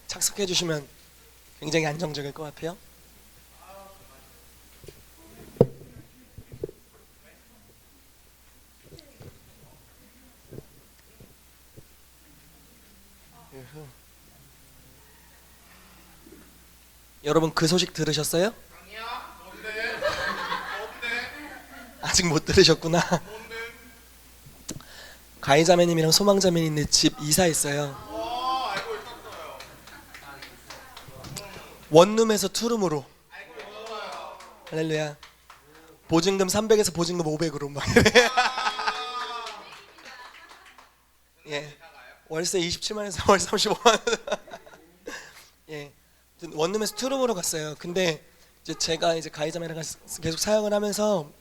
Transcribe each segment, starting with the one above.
착석해 주시면 굉장히 안정적일 것 같아요. 여러분 그 소식 들으셨어요? 아직 못 들으셨구나. 가희자매님이랑 소망자매님네 집 이사했어요. 원룸에서 투룸으로. 할렐루야. 보증금 300에서 보증금 500으로 막. 예. 월세 27만에서 월 35만. 예. 원룸에서 투룸으로 갔어요. 근데 이제 제가 이제 가희자매랑 계속 사역을 하면서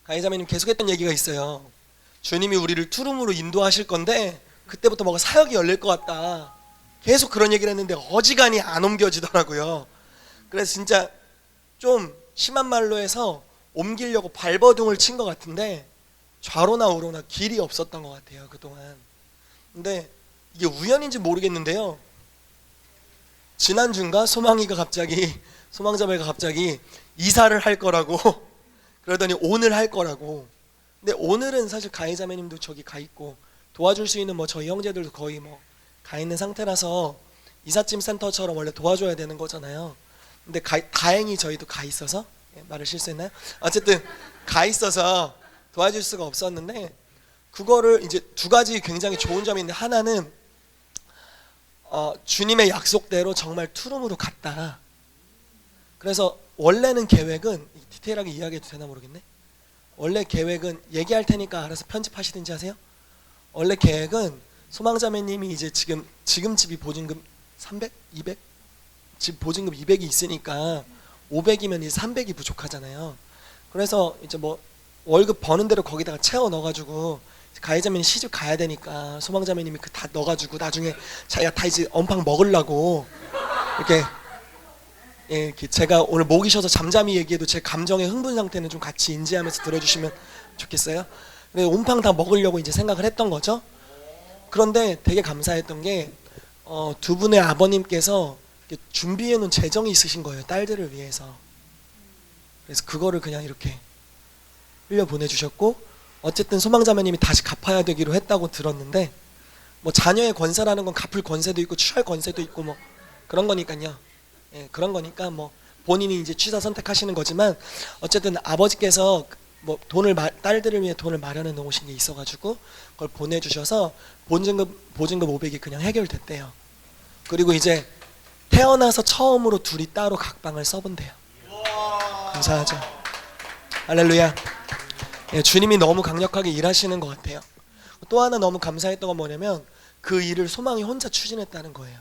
가희자매님 계속했던 얘기가 있어요. 주님이 우리를 투룸으로 인도하실 건데 그때부터 뭐가 사역이 열릴 것 같다. 계속 그런 얘기를 했는데 어지간히 안 옮겨지더라고요. 그래서 진짜 좀 심한 말로 해서 옮기려고 발버둥을 친 것 같은데 좌로나 우로나 길이 없었던 것 같아요, 그동안. 근데 이게 우연인지 모르겠는데요, 지난주인가 소망자매가 갑자기 이사를 할 거라고 그러더니 오늘 할 거라고. 근데 오늘은 사실 가희자매님도 저기 가 있고 도와줄 수 있는 뭐 저희 형제들도 거의 뭐 가 있는 상태라서 이삿짐 센터처럼 원래 도와줘야 되는 거잖아요. 근데 다행히 저희도 가 있어서, 말을 실수했나요? 어쨌든 가 있어서 도와줄 수가 없었는데, 그거를 이제 두 가지 굉장히 좋은 점이 있는데, 하나는 주님의 약속대로 정말 투룸으로 갔다. 그래서 원래는 계획은, 디테일하게 이야기해도 되나 모르겠네. 원래 계획은 얘기할 테니까 알아서 편집하시든지 하세요. 원래 계획은 소망자매님이 이제 지금 집이 보증금 300, 200? 집 보증금 200이 있으니까 500이면 이제 300이 부족하잖아요. 그래서 이제 뭐 월급 버는 대로 거기다가 채워 넣어가지고 가해자매님 시집 가야 되니까 소망자매님이 그 다 넣어가지고 나중에 자기가 다 이제 엄팡 먹으려고 이렇게, 예, 제가 오늘 목이 쉬어서 잠잠히 얘기해도 제 감정의 흥분 상태는 좀 같이 인지하면서 들어주시면 좋겠어요. 온팡 다 먹으려고 이제 생각을 했던 거죠. 그런데 되게 감사했던 게 두 분의 아버님께서 준비해 놓은 재정이 있으신 거예요, 딸들을 위해서. 그래서 그거를 그냥 이렇게 흘려 보내주셨고, 어쨌든 소망자매님이 다시 갚아야 되기로 했다고 들었는데, 뭐 자녀의 권세라는 건 갚을 권세도 있고 취할 권세도 있고 뭐 그런 거니까요. 예, 그런 거니까 뭐 본인이 이제 취사 선택하시는 거지만, 어쨌든 아버지께서 뭐 딸들을 위해 돈을 마련해 놓으신 게 있어가지고 그걸 보내주셔서 보증금 500이 그냥 해결됐대요. 그리고 이제 태어나서 처음으로 둘이 따로 각방을 써본대요. 감사하죠. 할렐루야. 예, 주님이 너무 강력하게 일하시는 것 같아요. 또 하나 너무 감사했던 건 뭐냐면 그 일을 소망이 혼자 추진했다는 거예요.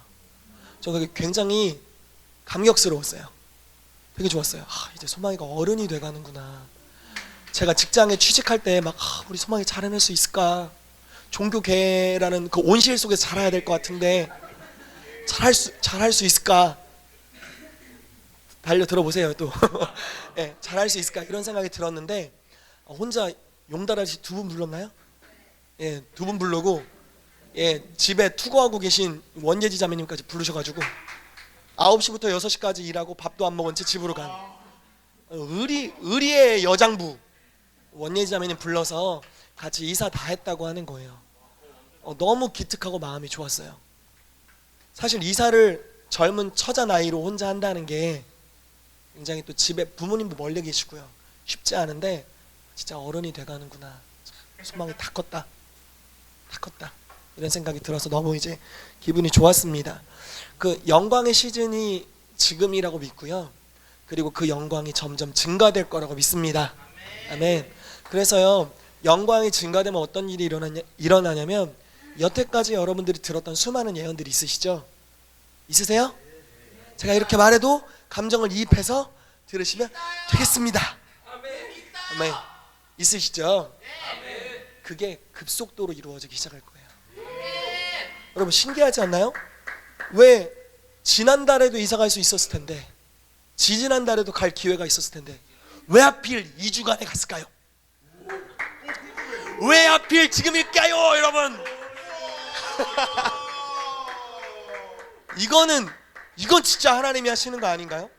저 그게 굉장히 감격스러웠어요. 되게 좋았어요. 이제 소망이가 어른이 돼가는구나. 제가 직장에 취직할 때 막 우리 소망이 잘해낼 수 있을까? 종교계라는 그 온실 속에서 자라야 될 것 같은데 잘할 수 있을까? 달려 들어보세요 또. 예, 잘할 수 있을까? 이런 생각이 들었는데 혼자 용달아시 2분 불렀나요? 예, 2분 부르고, 예, 집에 투고하고 계신 원예지 자매님까지 부르셔가지고 9시부터 6시까지 일하고 밥도 안 먹은 채 집으로 간 의리의 여장부 원예지 자매님 불러서 같이 이사 다 했다고 하는 거예요. 너무 기특하고 마음이 좋았어요. 사실 이사를 젊은 처자 나이로 혼자 한다는 게 굉장히, 또 집에 부모님도 멀리 계시고요, 쉽지 않은데 진짜 어른이 돼가는구나, 소망이 다 컸다 이런 생각이 들어서 너무 이제 기분이 좋았습니다. 그 영광의 시즌이 지금이라고 믿고요, 그리고 그 영광이 점점 증가될 거라고 믿습니다. 아멘. 그래서요, 영광이 증가되면 어떤 일이 일어나냐면 여태까지 여러분들이 들었던 수많은 예언들이 있으시죠? 있으세요? 제가 이렇게 말해도 감정을 이입해서 들으시면 되겠습니다. 아멘. 있으시죠? 그게 급속도로 이루어지기 시작할 거예요. 여러분 신기하지 않나요? 왜 지난달에도 이사 갈 수 있었을 텐데, 지지난달에도 갈 기회가 있었을 텐데 왜 하필 2주간에 갔을까요? 왜 하필 지금일까요, 여러분? 이건 진짜 하나님이 하시는 거 아닌가요?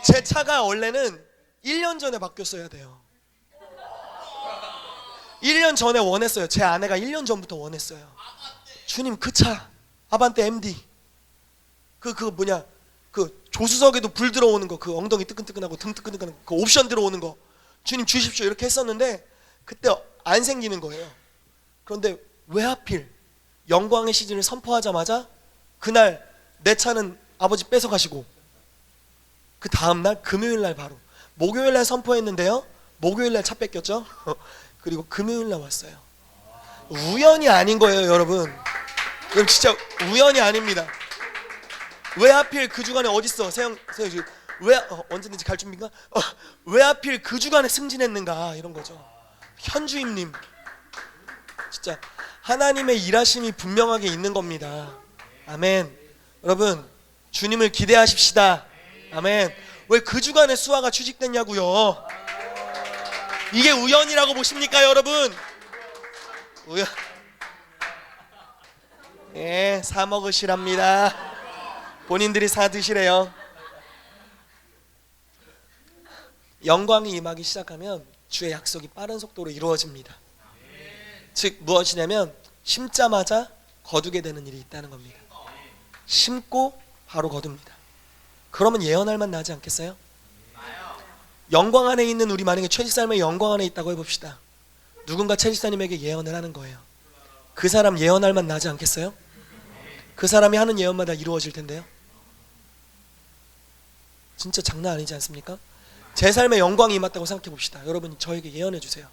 제 차가 원래는 1년 전에 바뀌었어야 돼요. 1년 전에 원했어요. 제 아내가 1년 전부터 원했어요. 주님, 그 차 아반떼 MD 그 조수석에도 불 들어오는 거, 그 엉덩이 뜨끈뜨끈하고 등 뜨끈뜨끈한 그 옵션 들어오는 거 주님 주십시오 이렇게 했었는데 그때 안 생기는 거예요. 그런데 왜 하필 영광의 시즌을 선포하자마자 그날 내 차는 아버지 뺏어가시고 그 다음날 금요일날 바로 목요일날 선포했는데요, 목요일날 차 뺏겼죠. 그리고 금요일날 왔어요. 우연이 아닌 거예요, 여러분. 여러분 진짜 우연이 아닙니다. 왜 하필 그 주간에 어딨어? 세영 왜 언제든지 갈 준비인가? 왜 하필 그 주간에 승진했는가? 이런 거죠. 현주임님, 진짜 하나님의 일하심이 분명하게 있는 겁니다. 아멘. 여러분 주님을 기대하십시다. 아멘. 왜 그 주간에 수아가 취직됐냐고요? 이게 우연이라고 보십니까, 여러분? 우연. 예, 사 먹으시랍니다. 본인들이 사 드시래요. 영광이 임하기 시작하면 주의 약속이 빠른 속도로 이루어집니다. 즉 무엇이냐면 심자마자 거두게 되는 일이 있다는 겁니다. 심고 바로 거둡니다. 그러면 예언할 만 나지 않겠어요? 영광 안에 있는 우리, 만약에 최지사님의 영광 안에 있다고 해봅시다. 누군가 최지사님에게 예언을 하는 거예요. 그 사람 예언할 만 나지 않겠어요? 그 사람이 하는 예언마다 이루어질 텐데요. 진짜 장난 아니지 않습니까? 제 삶에 영광이 임했다고 생각해 봅시다. 여러분이 저에게 예언해 주세요.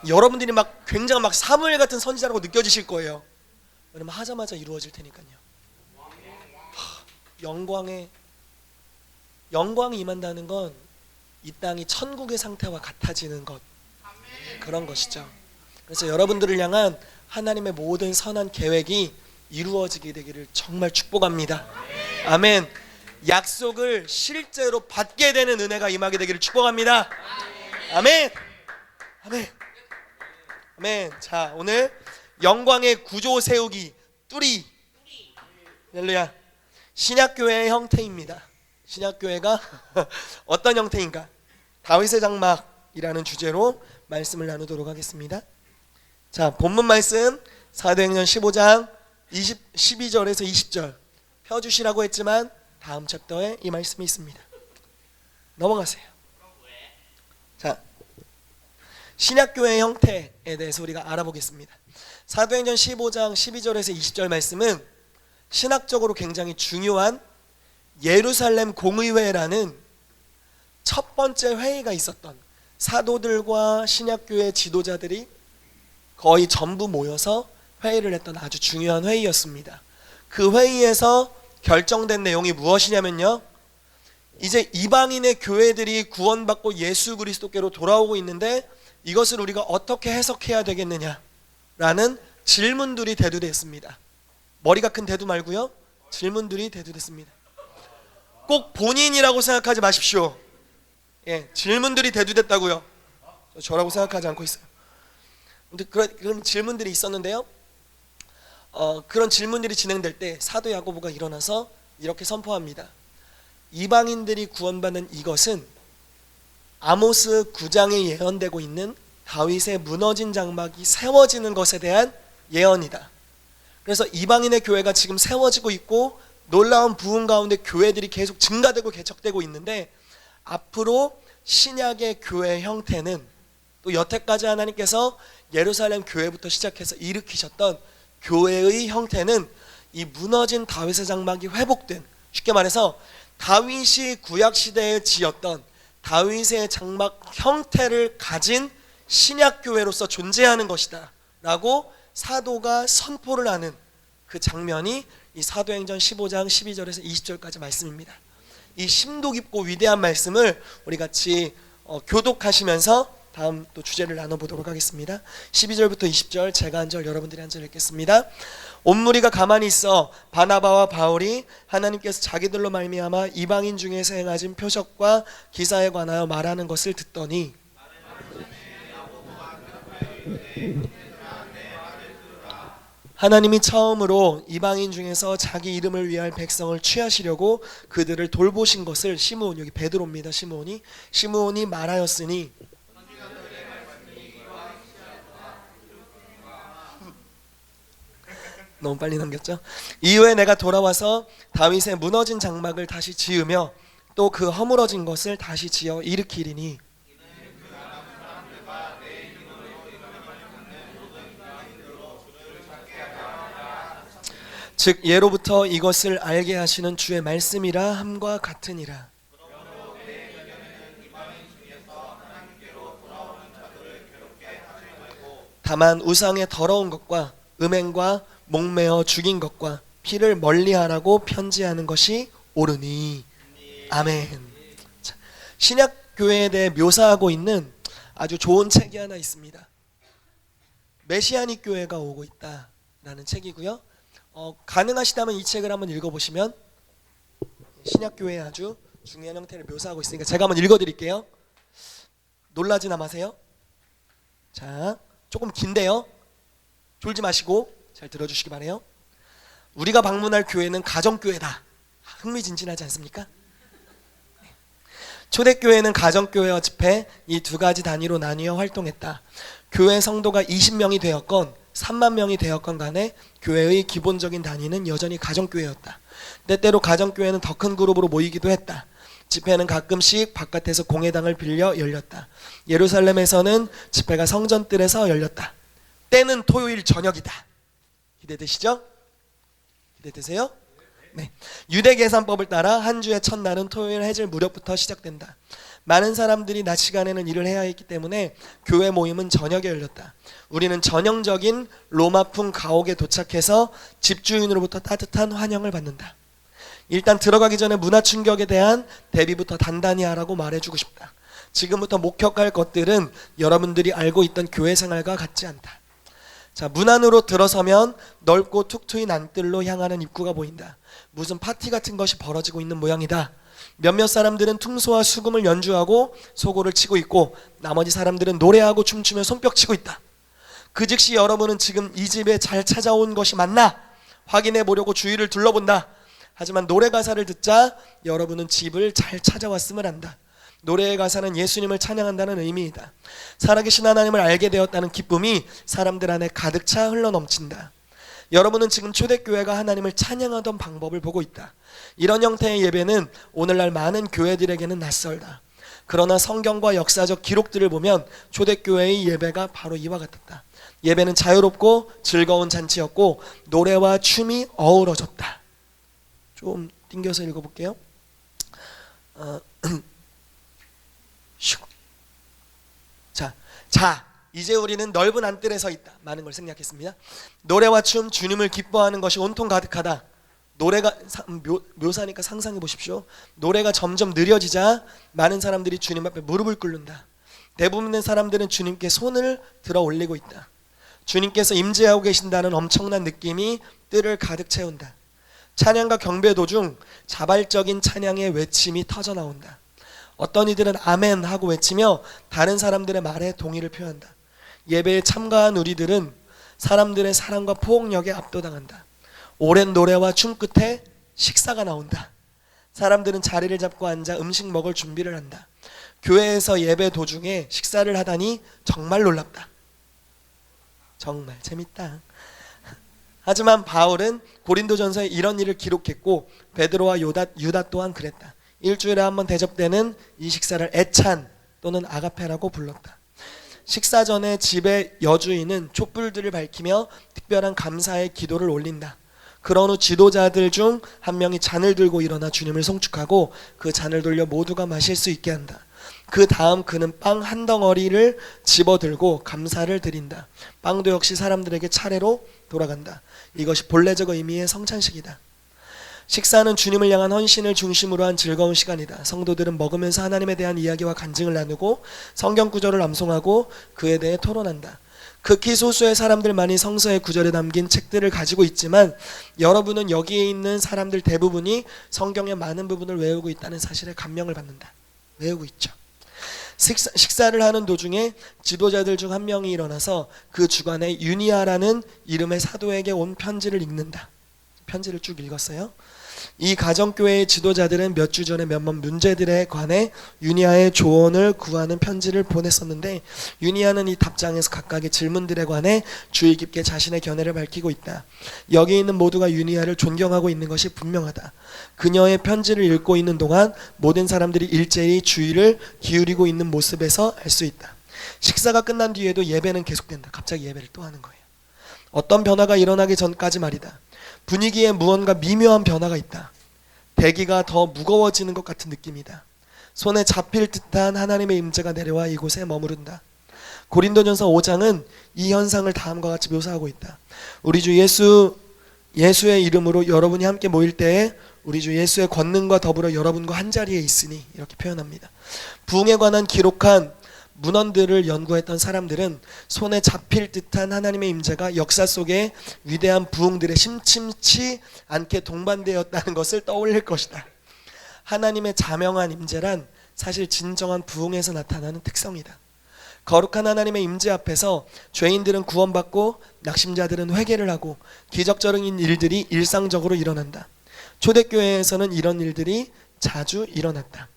여러분들이 막 굉장히 막 사무엘 같은 선지자라고 느껴지실 거예요. 왜냐면 하자마자 이루어질 테니까요. 영광이 임한다는 건 이 땅이 천국의 상태와 같아지는 것, 그런 것이죠. 그래서 여러분들을 향한 하나님의 모든 선한 계획이 이루어지게 되기를 정말 축복합니다. 아멘. 약속을 실제로 받게 되는 은혜가 임하게 되기를 축복합니다. 아멘. 아멘. 아멘. 자, 오늘 영광의 구조 세우기 뚜리, 할렐루야, 신약교회의 형태입니다. 신약교회가 어떤 형태인가? 다윗의 장막이라는 주제로 말씀을 나누도록 하겠습니다. 자, 본문 말씀 사도행전 15장 12절에서 20절 펴주시라고 했지만 다음 챕터에 이 말씀이 있습니다. 넘어가세요. 자, 신약교회의 형태에 대해서 우리가 알아보겠습니다. 사도행전 15장 12절에서 20절 말씀은 신학적으로 굉장히 중요한 예루살렘 공의회라는 첫 번째 회의가 있었던, 사도들과 신약교회 지도자들이 거의 전부 모여서 회의를 했던 아주 중요한 회의였습니다. 그 회의에서 결정된 내용이 무엇이냐면요, 이제 이방인의 교회들이 구원받고 예수 그리스도께로 돌아오고 있는데 이것을 우리가 어떻게 해석해야 되겠느냐라는 질문들이 대두됐습니다. 머리가 큰 대두 말고요, 질문들이 대두됐습니다. 꼭 본인이라고 생각하지 마십시오. 예, 질문들이 대두됐다고요. 저라고 생각하지 않고 있어요. 근데 그런 질문들이 있었는데요, 그런 질문들이 진행될 때 사도 야고보가 일어나서 이렇게 선포합니다. 이방인들이 구원받는 이것은 아모스 9장에 예언되고 있는 다윗의 무너진 장막이 세워지는 것에 대한 예언이다. 그래서 이방인의 교회가 지금 세워지고 있고 놀라운 부흥 가운데 교회들이 계속 증가되고 개척되고 있는데, 앞으로 신약의 교회 형태는 또 여태까지 하나님께서 예루살렘 교회부터 시작해서 일으키셨던 교회의 형태는 이 무너진 다윗의 장막이 회복된, 쉽게 말해서 다윗이 구약시대에 지었던 다윗의 장막 형태를 가진 신약교회로서 존재하는 것이다 라고 사도가 선포를 하는 그 장면이 이 사도행전 15장 12절에서 20절까지 말씀입니다. 이 심도 깊고 위대한 말씀을 우리 같이 교독하시면서 다음 또 주제를 나눠보도록 하겠습니다. 12절부터 20절 제가 한 절 여러분들이 한 절 읽겠습니다. 온 무리가 가만히 있어 바나바와 바울이 하나님께서 자기들로 말미암아 이방인 중에서 행하신 표적과 기사에 관하여 말하는 것을 듣더니, 하나님이 처음으로 이방인 중에서 자기 이름을 위할 백성을 취하시려고 그들을 돌보신 것을 시므온, 여기 베드로입니다. 시므온이 말하였으니 너무 빨리 넘겼죠? 이후에 내가 돌아와서 다윗의 무너진 장막을 다시 지으며 또 그 허물어진 것을 다시 지어 일으키리니 즉 예로부터 이것을 알게 하시는 주의 말씀이라 함과 같으니라. 다만 우상의 더러운 것과 음행과 목매어 죽인 것과 피를 멀리하라고 편지하는 것이 옳으니. 아멘. 자, 신약 교회에 대해 묘사하고 있는 아주 좋은 책이 하나 있습니다. 메시아닉 교회가 오고 있다라는 책이고요. 가능하시다면 이 책을 한번 읽어보시면 신약 교회의 아주 중요한 형태를 묘사하고 있으니까 제가 한번 읽어드릴게요. 놀라지나 마세요. 자, 조금 긴데요. 졸지 마시고 잘 들어주시기 바라요. 우리가 방문할 교회는 가정교회다. 흥미진진하지 않습니까? 초대교회는 가정교회와 집회 이 두 가지 단위로 나뉘어 활동했다. 교회 성도가 20명이 되었건 3만 명이 되었건 간에 교회의 기본적인 단위는 여전히 가정교회였다. 때때로 가정교회는 더 큰 그룹으로 모이기도 했다. 집회는 가끔씩 바깥에서 공회당을 빌려 열렸다. 예루살렘에서는 집회가 성전뜰에서 열렸다. 때는 토요일 저녁이다. 기대되시죠? 기대되세요? 네. 유대 계산법을 따라 한 주의 첫날은 토요일 해질 무렵부터 시작된다. 많은 사람들이 낮 시간에는 일을 해야 했기 때문에 교회 모임은 저녁에 열렸다. 우리는 전형적인 로마풍 가옥에 도착해서 집주인으로부터 따뜻한 환영을 받는다. 일단 들어가기 전에 문화 충격에 대한 대비부터 단단히 하라고 말해주고 싶다. 지금부터 목격할 것들은 여러분들이 알고 있던 교회 생활과 같지 않다. 자, 문 안으로 들어서면 넓고 툭 트인 안뜰로 향하는 입구가 보인다. 무슨 파티 같은 것이 벌어지고 있는 모양이다. 몇몇 사람들은 퉁소와 수금을 연주하고 소고를 치고 있고 나머지 사람들은 노래하고 춤추며 손뼉치고 있다. 그 즉시 여러분은 지금 이 집에 잘 찾아온 것이 맞나 확인해 보려고 주위를 둘러본다. 하지만 노래 가사를 듣자 여러분은 집을 잘 찾아왔음을 안다. 노래의 가사는 예수님을 찬양한다는 의미이다. 살아계신 하나님을 알게 되었다는 기쁨이 사람들 안에 가득 차 흘러넘친다. 여러분은 지금 초대교회가 하나님을 찬양하던 방법을 보고 있다. 이런 형태의 예배는 오늘날 많은 교회들에게는 낯설다. 그러나 성경과 역사적 기록들을 보면 초대교회의 예배가 바로 이와 같았다. 예배는 자유롭고 즐거운 잔치였고 노래와 춤이 어우러졌다. 좀 띵겨서 읽어볼게요. 자, 이제 우리는 넓은 안뜰에 서 있다. 많은 걸 생략했습니다. 노래와 춤, 주님을 기뻐하는 것이 온통 가득하다. 노래가 묘사니까 상상해 보십시오. 노래가 점점 느려지자 많은 사람들이 주님 앞에 무릎을 꿇는다. 대부분의 사람들은 주님께 손을 들어 올리고 있다. 주님께서 임재하고 계신다는 엄청난 느낌이 뜰을 가득 채운다. 찬양과 경배 도중 자발적인 찬양의 외침이 터져 나온다. 어떤 이들은 아멘 하고 외치며 다른 사람들의 말에 동의를 표한다. 예배에 참가한 우리들은 사람들의 사랑과 포옹력에 압도당한다. 오랜 노래와 춤 끝에 식사가 나온다. 사람들은 자리를 잡고 앉아 음식 먹을 준비를 한다. 교회에서 예배 도중에 식사를 하다니 정말 놀랍다. 정말 재밌다. 하지만 바울은 고린도전서에 이런 일을 기록했고 베드로와 유다 또한 그랬다. 일주일에 한 번 대접되는 이 식사를 애찬 또는 아가페라고 불렀다. 식사 전에 집의 여주인은 촛불들을 밝히며 특별한 감사의 기도를 올린다. 그런 후 지도자들 중 한 명이 잔을 들고 일어나 주님을 송축하고 그 잔을 돌려 모두가 마실 수 있게 한다. 그 다음 그는 빵 한 덩어리를 집어들고 감사를 드린다. 빵도 역시 사람들에게 차례로 돌아간다. 이것이 본래적 의미의 성찬식이다. 식사는 주님을 향한 헌신을 중심으로 한 즐거운 시간이다. 성도들은 먹으면서 하나님에 대한 이야기와 간증을 나누고 성경 구절을 암송하고 그에 대해 토론한다. 극히 소수의 사람들만이 성서의 구절에 담긴 책들을 가지고 있지만 여러분은 여기에 있는 사람들 대부분이 성경의 많은 부분을 외우고 있다는 사실에 감명을 받는다. 외우고 있죠. 식사를 하는 도중에 지도자들 중 한 명이 일어나서 그 주관에 유니아라는 이름의 사도에게 온 편지를 읽는다. 편지를 쭉 읽었어요. 이 가정교회의 지도자들은 몇 주 전에 몇몇 문제들에 관해 유니아의 조언을 구하는 편지를 보냈었는데, 유니아는 이 답장에서 각각의 질문들에 관해 주의 깊게 자신의 견해를 밝히고 있다. 여기 있는 모두가 유니아를 존경하고 있는 것이 분명하다. 그녀의 편지를 읽고 있는 동안 모든 사람들이 일제히 주의를 기울이고 있는 모습에서 알 수 있다. 식사가 끝난 뒤에도 예배는 계속된다. 갑자기 예배를 또 하는 거예요. 어떤 변화가 일어나기 전까지 말이다. 분위기에 무언가 미묘한 변화가 있다. 대기가 더 무거워지는 것 같은 느낌이다. 손에 잡힐 듯한 하나님의 임재가 내려와 이곳에 머무른다. 고린도전서 5장은 이 현상을 다음과 같이 묘사하고 있다. 우리 주 예수의 이름으로 여러분이 함께 모일 때에 우리 주 예수의 권능과 더불어 여러분과 한자리에 있으니, 이렇게 표현합니다. 부흥에 관한 기록한 문헌들을 연구했던 사람들은 손에 잡힐 듯한 하나님의 임재가 역사 속에 위대한 부흥들에 심심치 않게 동반되었다는 것을 떠올릴 것이다. 하나님의 자명한 임재란 사실 진정한 부흥에서 나타나는 특성이다. 거룩한 하나님의 임재 앞에서 죄인들은 구원받고 낙심자들은 회개를 하고 기적적인 일들이 일상적으로 일어난다. 초대교회에서는 이런 일들이 자주 일어났다.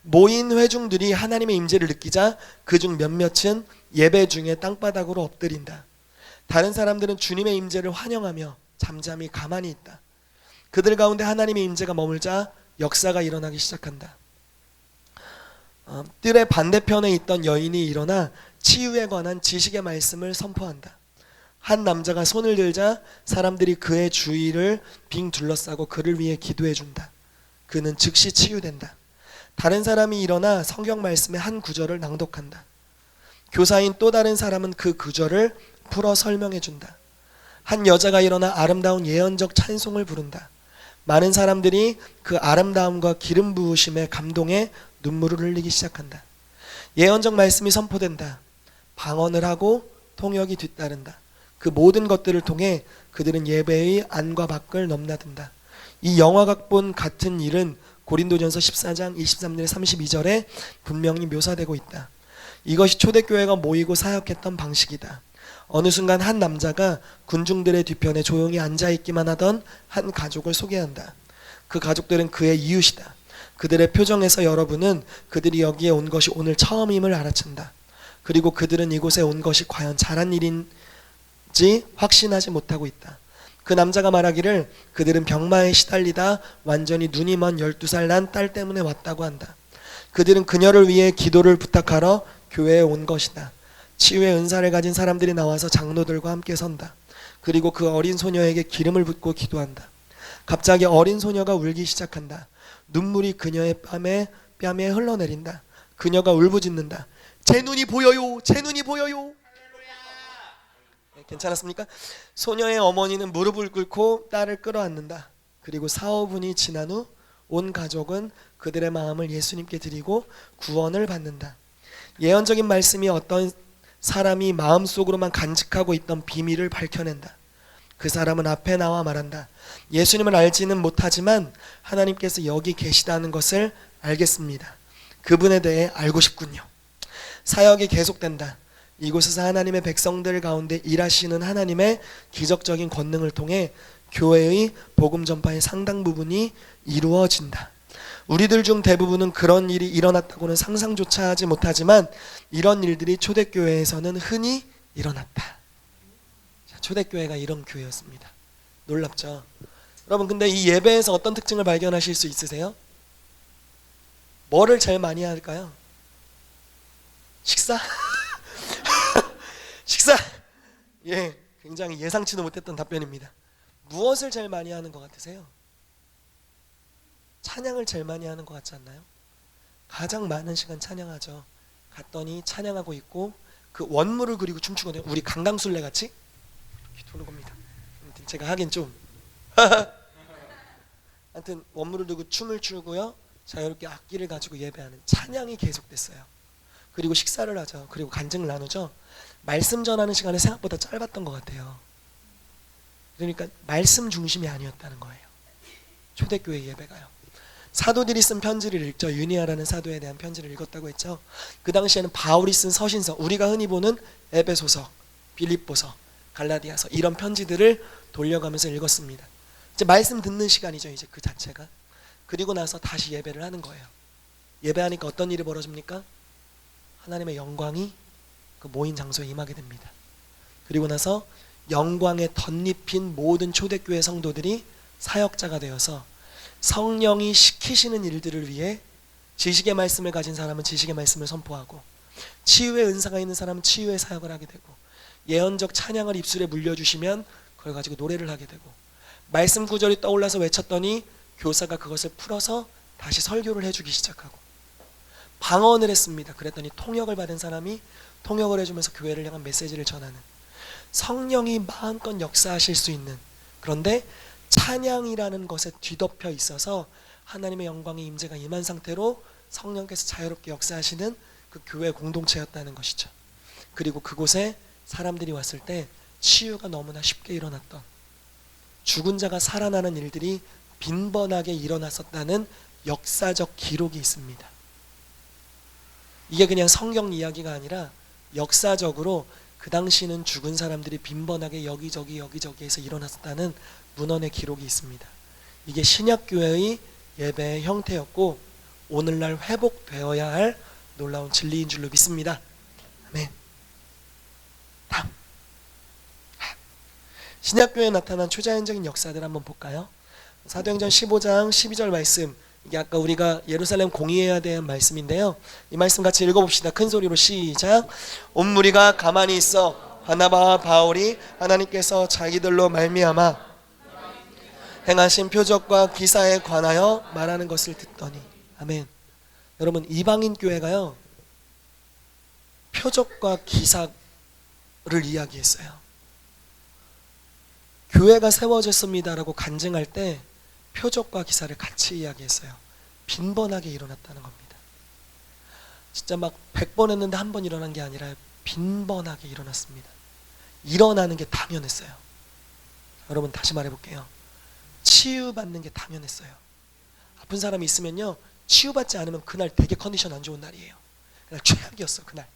모인 회중들이 하나님의 임재를 느끼자 그중 몇몇은 예배 중에 땅바닥으로 엎드린다. 다른 사람들은 주님의 임재를 환영하며 잠잠히 가만히 있다. 그들 가운데 하나님의 임재가 머물자 역사가 일어나기 시작한다. 뜰의 반대편에 있던 여인이 일어나 치유에 관한 지식의 말씀을 선포한다. 한 남자가 손을 들자 사람들이 그의 주위를 빙 둘러싸고 그를 위해 기도해 준다. 그는 즉시 치유된다. 다른 사람이 일어나 성경 말씀의 한 구절을 낭독한다. 교사인 또 다른 사람은 그 구절을 풀어 설명해 준다. 한 여자가 일어나 아름다운 예언적 찬송을 부른다. 많은 사람들이 그 아름다움과 기름 부으심에 감동해 눈물을 흘리기 시작한다. 예언적 말씀이 선포된다. 방언을 하고 통역이 뒤따른다. 그 모든 것들을 통해 그들은 예배의 안과 밖을 넘나든다. 이 영화각본 같은 일은 고린도전서 14장 23절 32절에 분명히 묘사되고 있다. 이것이 초대교회가 모이고 사역했던 방식이다. 어느 순간 한 남자가 군중들의 뒤편에 조용히 앉아있기만 하던 한 가족을 소개한다. 그 가족들은 그의 이웃이다. 그들의 표정에서 여러분은 그들이 여기에 온 것이 오늘 처음임을 알아챈다. 그리고 그들은 이곳에 온 것이 과연 잘한 일인지 확신하지 못하고 있다. 그 남자가 말하기를 그들은 병마에 시달리다 완전히 눈이 먼 12살 난 딸 때문에 왔다고 한다. 그들은 그녀를 위해 기도를 부탁하러 교회에 온 것이다. 치유의 은사를 가진 사람들이 나와서 장로들과 함께 선다. 그리고 그 어린 소녀에게 기름을 붓고 기도한다. 갑자기 어린 소녀가 울기 시작한다. 눈물이 그녀의 뺨에 흘러내린다. 그녀가 울부짖는다. 제 눈이 보여요. 제 눈이 보여요. 괜찮았습니까? 소녀의 어머니는 무릎을 꿇고 딸을 끌어안는다. 그리고 4~5분이 지난 후 온 가족은 그들의 마음을 예수님께 드리고 구원을 받는다. 예언적인 말씀이 어떤 사람이 마음속으로만 간직하고 있던 비밀을 밝혀낸다. 그 사람은 앞에 나와 말한다. 예수님을 알지는 못하지만 하나님께서 여기 계시다는 것을 알겠습니다. 그분에 대해 알고 싶군요. 사역이 계속된다. 이곳에서 하나님의 백성들 가운데 일하시는 하나님의 기적적인 권능을 통해 교회의 복음 전파의 상당 부분이 이루어진다. 우리들 중 대부분은 그런 일이 일어났다고는 상상조차 하지 못하지만 이런 일들이 초대교회에서는 흔히 일어났다. 초대교회가 이런 교회였습니다. 놀랍죠? 여러분, 근데 이 예배에서 어떤 특징을 발견하실 수 있으세요? 뭐를 제일 많이 할까요? 식사? 식사! 예, 굉장히 예상치도 못했던 답변입니다. 무엇을 제일 많이 하는 것 같으세요? 찬양을 제일 많이 하는 것 같지 않나요? 가장 많은 시간 찬양하죠. 갔더니 찬양하고 있고 그 원물을 그리고 춤추거든요. 우리 강강술래 같이 이렇게 도는 겁니다. 제가 하긴 좀 하여튼 원물을 들고 춤을 추고요. 자유롭게 악기를 가지고 예배하는 찬양이 계속됐어요. 그리고 식사를 하죠. 그리고 간증을 나누죠. 말씀 전하는 시간이 생각보다 짧았던 것 같아요. 그러니까 말씀 중심이 아니었다는 거예요. 초대교회 예배가요. 사도들이 쓴 편지를 읽죠. 유니아라는 사도에 대한 편지를 읽었다고 했죠. 그 당시에는 바울이 쓴 서신서, 우리가 흔히 보는 에베소서, 빌립보서, 갈라디아서 이런 편지들을 돌려가면서 읽었습니다. 이제 말씀 듣는 시간이죠. 이제 그 자체가. 그리고 나서 다시 예배를 하는 거예요. 예배하니까 어떤 일이 벌어집니까? 하나님의 영광이 그 모인 장소에 임하게 됩니다. 그리고 나서 영광에 덧입힌 모든 초대교회 성도들이 사역자가 되어서 성령이 시키시는 일들을 위해 지식의 말씀을 가진 사람은 지식의 말씀을 선포하고, 치유의 은사가 있는 사람은 치유의 사역을 하게 되고, 예언적 찬양을 입술에 물려주시면 그걸 가지고 노래를 하게 되고, 말씀 구절이 떠올라서 외쳤더니 교사가 그것을 풀어서 다시 설교를 해주기 시작하고, 방언을 했습니다. 그랬더니 통역을 받은 사람이 통역을 해주면서 교회를 향한 메시지를 전하는, 성령이 마음껏 역사하실 수 있는, 그런데 찬양이라는 것에 뒤덮여 있어서 하나님의 영광의 임재가 임한 상태로 성령께서 자유롭게 역사하시는 그 교회 공동체였다는 것이죠. 그리고 그곳에 사람들이 왔을 때 치유가 너무나 쉽게 일어났던, 죽은 자가 살아나는 일들이 빈번하게 일어났었다는 역사적 기록이 있습니다. 이게 그냥 성경 이야기가 아니라 역사적으로 그 당시는 죽은 사람들이 빈번하게 여기저기에서 일어났다는 문헌의 기록이 있습니다. 이게 신약교회의 예배의 형태였고 오늘날 회복되어야 할 놀라운 진리인 줄로 믿습니다. 아멘. 다음, 신약교회에 나타난 초자연적인 역사들 한번 볼까요? 사도행전 15장 12절 말씀, 이게 아까 우리가 예루살렘 공의해야 되는 말씀인데요. 이 말씀 같이 읽어봅시다. 큰 소리로 시작. 온 무리가 가만히 있어 바나바와 바울이 하나님께서 자기들로 말미암아 행하신 표적과 기사에 관하여 말하는 것을 듣더니. 아멘. 여러분, 이방인 교회가요 표적과 기사를 이야기했어요. 교회가 세워졌습니다라고 간증할 때 표적과 기사를 같이 이야기했어요. 빈번하게 일어났다는 겁니다. 진짜 막 100번 했는데 한 번 일어난 게 아니라 빈번하게 일어났습니다. 일어나는 게 당연했어요. 여러분, 다시 말해볼게요. 치유받는 게 당연했어요. 아픈 사람이 있으면요, 치유받지 않으면 그날 되게 컨디션 안 좋은 날이에요. 그날 최악이었어. 그날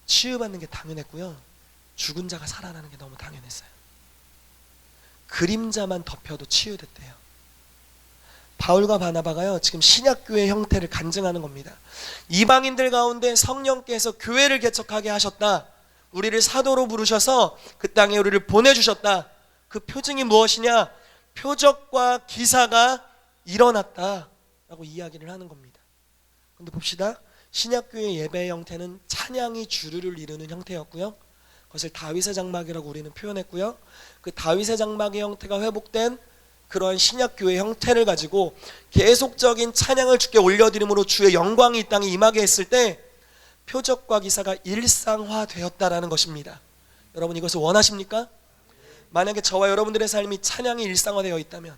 치유받는 게 당연했고요, 죽은 자가 살아나는 게 너무 당연했어요. 그림자만 덮여도 치유됐대요. 바울과 바나바가요 지금 신약교회 형태를 간증하는 겁니다. 이방인들 가운데 성령께서 교회를 개척하게 하셨다. 우리를 사도로 부르셔서 그 땅에 우리를 보내주셨다. 그 표징이 무엇이냐? 표적과 기사가 일어났다라고 이야기를 하는 겁니다. 그런데 봅시다. 신약교회 예배의 형태는 찬양이 주류를 이루는 형태였고요, 그것을 다윗의 장막이라고 우리는 표현했고요, 그 다윗의 장막의 형태가 회복된 그러한 신약교회 형태를 가지고 계속적인 찬양을 주께 올려드림으로 주의 영광이 이 땅에 임하게 했을 때 표적과 기사가 일상화되었다라는 것입니다. 여러분, 이것을 원하십니까? 만약에 저와 여러분들의 삶이 찬양이 일상화되어 있다면,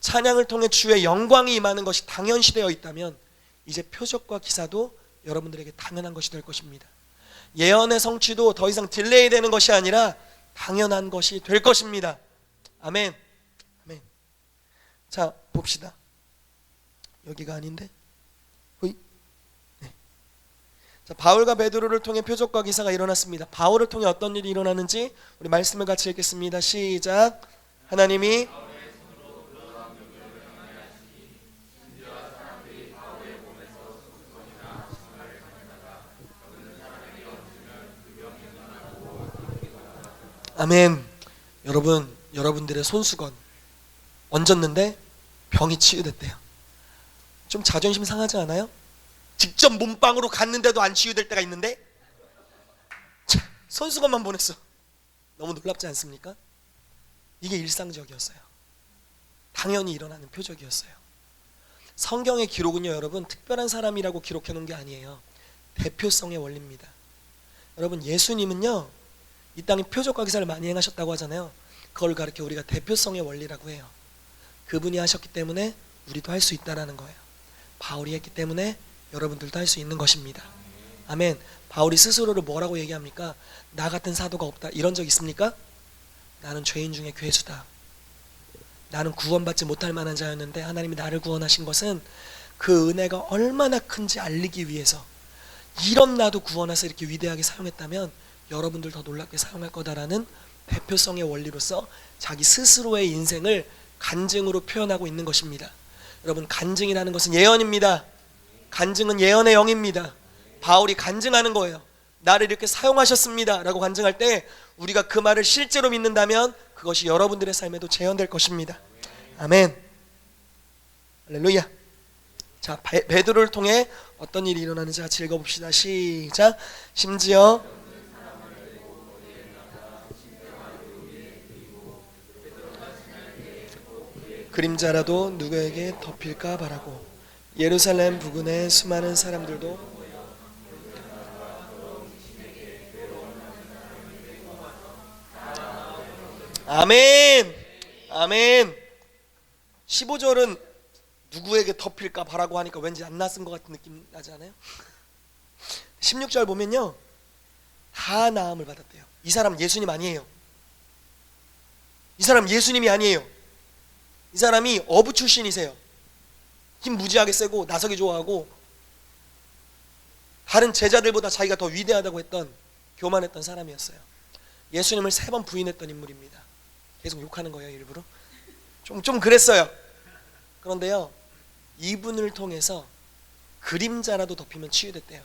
찬양을 통해 주의 영광이 임하는 것이 당연시되어 있다면, 이제 표적과 기사도 여러분들에게 당연한 것이 될 것입니다. 예언의 성취도 더 이상 딜레이 되는 것이 아니라 당연한 것이 될 것입니다. 아멘. 아멘. 자, 봅시다. 여기가 아닌데? 네. 자, 바울과 베드로를 통해 표적과 기사가 일어났습니다. 바울을 통해 어떤 일이 일어나는지 우리 말씀을 같이 읽겠습니다. 시작. 하나님이 아멘. 여러분, 여러분들의 손수건 얹었는데 병이 치유됐대요. 좀 자존심 상하지 않아요? 직접 몸빵으로 갔는데도 안 치유될 때가 있는데 손수건만 보냈어. 너무 놀랍지 않습니까? 이게 일상적이었어요. 당연히 일어나는 표적이었어요. 성경의 기록은요, 여러분, 특별한 사람이라고 기록해 놓은 게 아니에요. 대표성의 원리입니다. 여러분, 예수님은요 이 땅에 표적과 기사를 많이 행하셨다고 하잖아요. 그걸 가르쳐 우리가 대표성의 원리라고 해요. 그분이 하셨기 때문에 우리도 할 수 있다라는 거예요. 바울이 했기 때문에 여러분들도 할 수 있는 것입니다. 아멘. 바울이 스스로를 뭐라고 얘기합니까? 나 같은 사도가 없다. 이런 적 있습니까? 나는 죄인 중에 괴수다. 나는 구원받지 못할 만한 자였는데 하나님이 나를 구원하신 것은 그 은혜가 얼마나 큰지 알리기 위해서, 이런 나도 구원해서 이렇게 위대하게 사용했다면 여러분들 더 놀랍게 사용할 거다라는 대표성의 원리로서 자기 스스로의 인생을 간증으로 표현하고 있는 것입니다. 여러분, 간증이라는 것은 예언입니다. 간증은 예언의 영입니다. 바울이 간증하는 거예요. 나를 이렇게 사용하셨습니다 라고 간증할 때 우리가 그 말을 실제로 믿는다면 그것이 여러분들의 삶에도 재현될 것입니다. 아멘. 할렐루야. 자, 베드로를 통해 어떤 일이 일어나는지 같이 읽어봅시다. 시작. 심지어 그림자라도 누구에게 덮일까 바라고 예루살렘 부근의 수많은 사람들도 아멘. 아멘. 15절은 누구에게 덮일까 바라고 하니까 왠지 안 낯선 것 같은 느낌 나지 않아요? 16절 보면요, 다 나음을 받았대요. 이 사람 예수님 아니에요. 이 사람 예수님이 아니에요. 이 사람이 어부 출신이세요. 힘 무지하게 세고 나서기 좋아하고 다른 제자들보다 자기가 더 위대하다고 했던, 교만했던 사람이었어요. 예수님을 3번 부인했던 인물입니다. 계속 욕하는 거예요, 일부러. 좀 그랬어요. 그런데요, 이분을 통해서 그림자라도 덮이면 치유됐대요.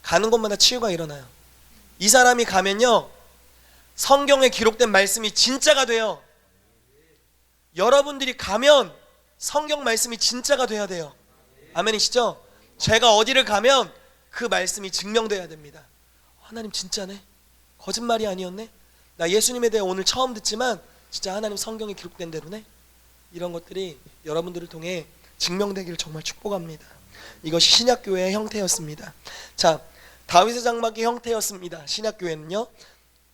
가는 곳마다 치유가 일어나요. 이 사람이 가면요, 성경에 기록된 말씀이 진짜가 돼요. 여러분들이 가면 성경 말씀이 진짜가 돼야 돼요. 아멘이시죠? 제가 어디를 가면 그 말씀이 증명돼야 됩니다. 하나님 진짜네? 거짓말이 아니었네? 나 예수님에 대해 오늘 처음 듣지만 진짜 하나님 성경에 기록된 대로네? 이런 것들이 여러분들을 통해 증명되기를 정말 축복합니다. 이것이 신약교회의 형태였습니다. 자, 다윗의 장막의 형태였습니다. 신약교회는요,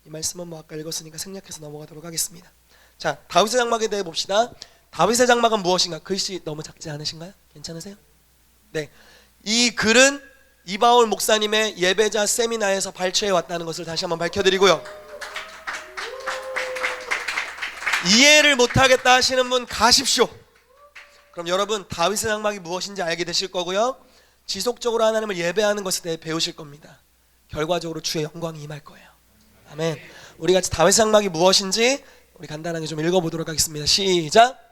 이 말씀은 뭐 아까 읽었으니까 생략해서 넘어가도록 하겠습니다. 자, 다윗의 장막에 대해 봅시다. 다윗의 장막은 무엇인가? 글씨 너무 작지 않으신가요? 괜찮으세요? 네, 이 글은 이바울 목사님의 예배자 세미나에서 발췌해 왔다는 것을 다시 한번 밝혀드리고요, 이해를 못하겠다 하시는 분 가십시오. 그럼 여러분, 다윗의 장막이 무엇인지 알게 되실 거고요, 지속적으로 하나님을 예배하는 것에 대해 배우실 겁니다. 결과적으로 주의 영광이 임할 거예요. 아멘. 우리 같이 다윗의 장막이 무엇인지 우리 간단하게 좀 읽어보도록 하겠습니다. 시작.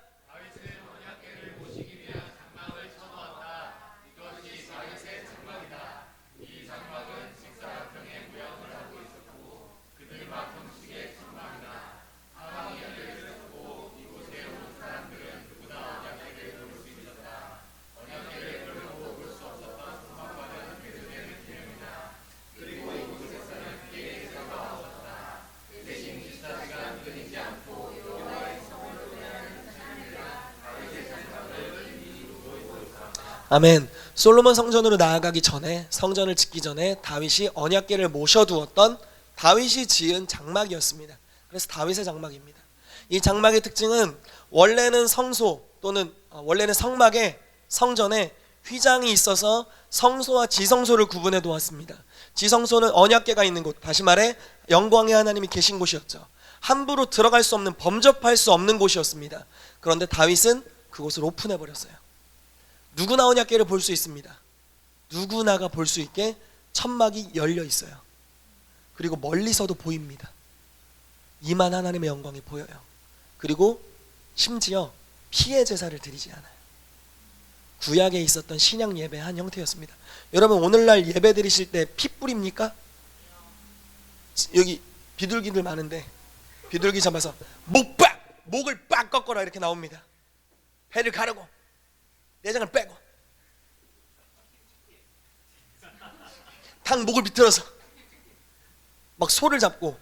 아멘. 솔로몬 성전으로 나아가기 전에, 성전을 짓기 전에 다윗이 언약궤를 모셔두었던, 다윗이 지은 장막이었습니다. 그래서 다윗의 장막입니다. 이 장막의 특징은 원래는 성소 또는 원래는 성막에, 성전에 휘장이 있어서 성소와 지성소를 구분해 두었습니다. 지성소는 언약궤가 있는 곳, 다시 말해 영광의 하나님이 계신 곳이었죠. 함부로 들어갈 수 없는, 범접할 수 없는 곳이었습니다. 그런데 다윗은 그곳을 오픈해 버렸어요. 누구나 언약궤를 볼 수 있습니다. 누구나가 볼 수 있게 천막이 열려 있어요. 그리고 멀리서도 보입니다. 이만 하나님의 영광이 보여요. 그리고 심지어 피의 제사를 드리지 않아요. 구약에 있었던 신약 예배의 한 형태였습니다. 여러분, 오늘날 예배 드리실 때 피 뿌립니까? 여기 비둘기들 많은데 비둘기 잡아서 목을 빡 꺾어라 이렇게 나옵니다. 배를 가르고 내장을 빼고 탕 목을 비틀어서 막 소를 잡고,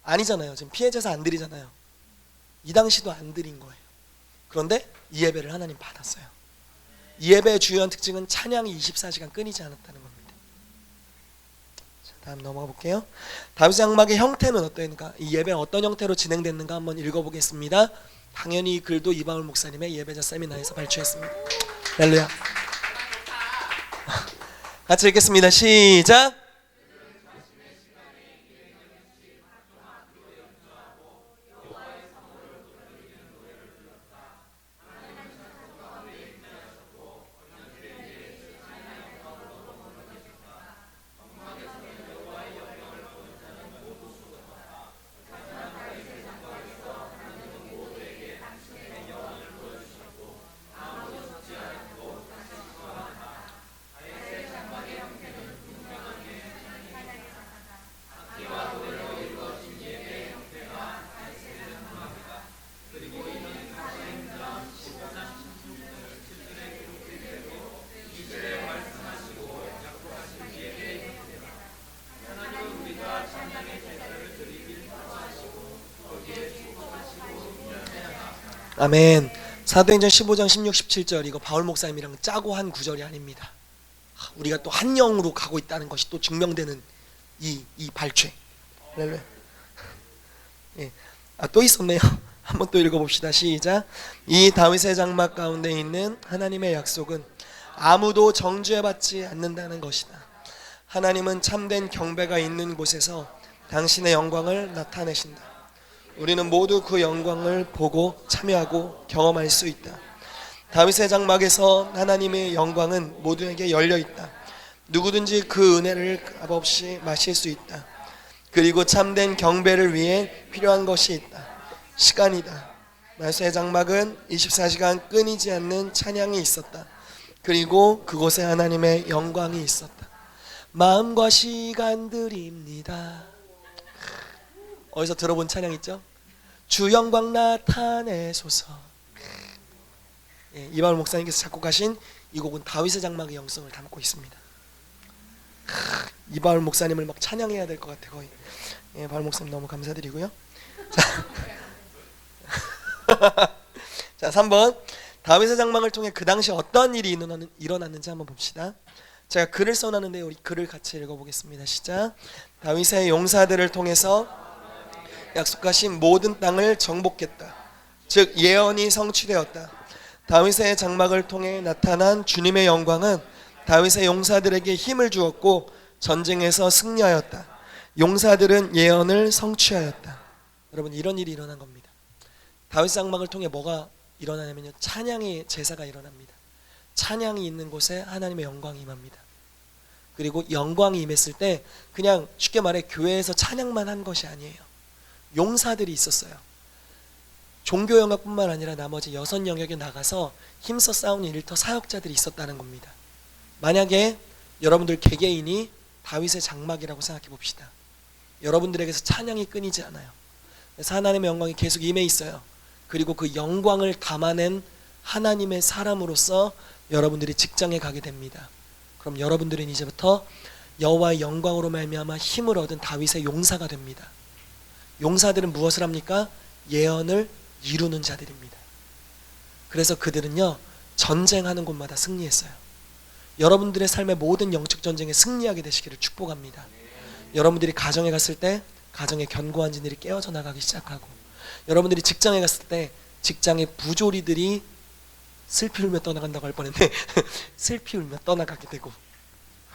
아니잖아요. 지금 피해 제사 안 드리잖아요. 이 당시도 안 드린 거예요. 그런데 이 예배를 하나님 받았어요. 이 예배의 주요한 특징은 찬양이 24시간 끊이지 않았다는 겁니다. 자, 다음 넘어가 볼게요. 다윗의 장막의 형태는 어떠했는가? 이 예배는 어떤 형태로 진행됐는가 한번 읽어보겠습니다. 당연히 이 글도 이바울 목사님의 예배자 세미나에서 발췌했습니다. 할렐루야. 같이 읽겠습니다. 시작. 아멘. 사도행전 15장 16, 17절 이거 바울 목사님이랑 짜고 한 구절이 아닙니다. 우리가 또 한 영으로 가고 있다는 것이 또 증명되는 이 발췌. 예. 또 있었네요. 한번 또 읽어봅시다. 시작. 이 다윗의 장막 가운데 있는 하나님의 약속은 아무도 정죄받지 않는다는 것이다. 하나님은 참된 경배가 있는 곳에서 당신의 영광을 나타내신다. 우리는 모두 그 영광을 보고 참여하고 경험할 수 있다. 다윗의 장막에서 하나님의 영광은 모두에게 열려 있다. 누구든지 그 은혜를 값없이 마실 수 있다. 그리고 참된 경배를 위해 필요한 것이 있다. 시간이다. 다윗의 장막은 24시간 끊이지 않는 찬양이 있었다. 그리고 그곳에 하나님의 영광이 있었다. 마음과 시간 드립니다. 어디서 들어본 찬양 있죠? 주 영광 나타내소서. 이바울 목사님께서 작곡하신 이 곡은 다윗의 장막의 영성을 담고 있습니다. 이바울 목사님을 막 찬양해야 될 것 같아 거의. 바울 목사님 너무 감사드리고요. 자 3번 다윗의 장막을 통해 그 당시 어떤 일이 일어났는지 한번 봅시다. 제가 글을 써놨는데 우리 글을 같이 읽어보겠습니다. 시작. 다윗의 용사들을 통해서 약속하신 모든 땅을 정복했다. 즉 예언이 성취되었다. 다윗의 장막을 통해 나타난 주님의 영광은 다윗의 용사들에게 힘을 주었고 전쟁에서 승리하였다. 용사들은 예언을 성취하였다. 여러분 이런 일이 일어난 겁니다. 다윗 장막을 통해 뭐가 일어나냐면요, 찬양의 제사가 일어납니다. 찬양이 있는 곳에 하나님의 영광이 임합니다. 그리고 영광이 임했을 때 그냥 쉽게 말해 교회에서 찬양만 한 것이 아니에요. 용사들이 있었어요. 종교 영역뿐만 아니라 나머지 6 영역에 나가서 힘써 싸운 일터 사역자들이 있었다는 겁니다. 만약에 여러분들 개개인이 다윗의 장막이라고 생각해 봅시다. 여러분들에게서 찬양이 끊이지 않아요. 그래서 하나님의 영광이 계속 임해 있어요. 그리고 그 영광을 담아낸 하나님의 사람으로서 여러분들이 직장에 가게 됩니다. 그럼 여러분들은 이제부터 여호와의 영광으로 말미암아 힘을 얻은 다윗의 용사가 됩니다. 용사들은 무엇을 합니까? 예언을 이루는 자들입니다. 그래서 그들은요, 전쟁하는 곳마다 승리했어요. 여러분들의 삶의 모든 영적 전쟁에 승리하게 되시기를 축복합니다. 여러분들이 가정에 갔을 때 가정의 견고한 진들이 깨어져 나가기 시작하고, 여러분들이 직장에 갔을 때 직장의 부조리들이 슬피 울며 떠나간다고 할 뻔했는데 슬피 울며 떠나가게 되고,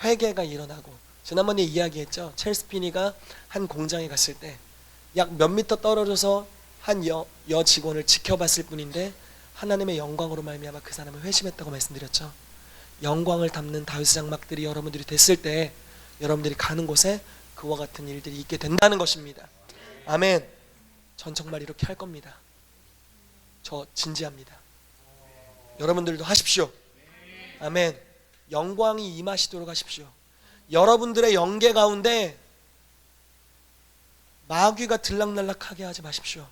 회개가 일어나고, 지난번에 이야기했죠. 첼스 피니가 한 공장에 갔을 때 약 몇 미터 떨어져서 한 여 직원을 지켜봤을 뿐인데 하나님의 영광으로 말미암아 그 사람을 회심했다고 말씀드렸죠. 영광을 담는 다윗의 장막들이 여러분들이 됐을 때 여러분들이 가는 곳에 그와 같은 일들이 있게 된다는 것입니다. 아멘. 전 정말 이렇게 할 겁니다. 저 진지합니다. 여러분들도 하십시오. 아멘. 영광이 임하시도록 하십시오. 여러분들의 영계 가운데 마귀가 들락날락하게 하지 마십시오.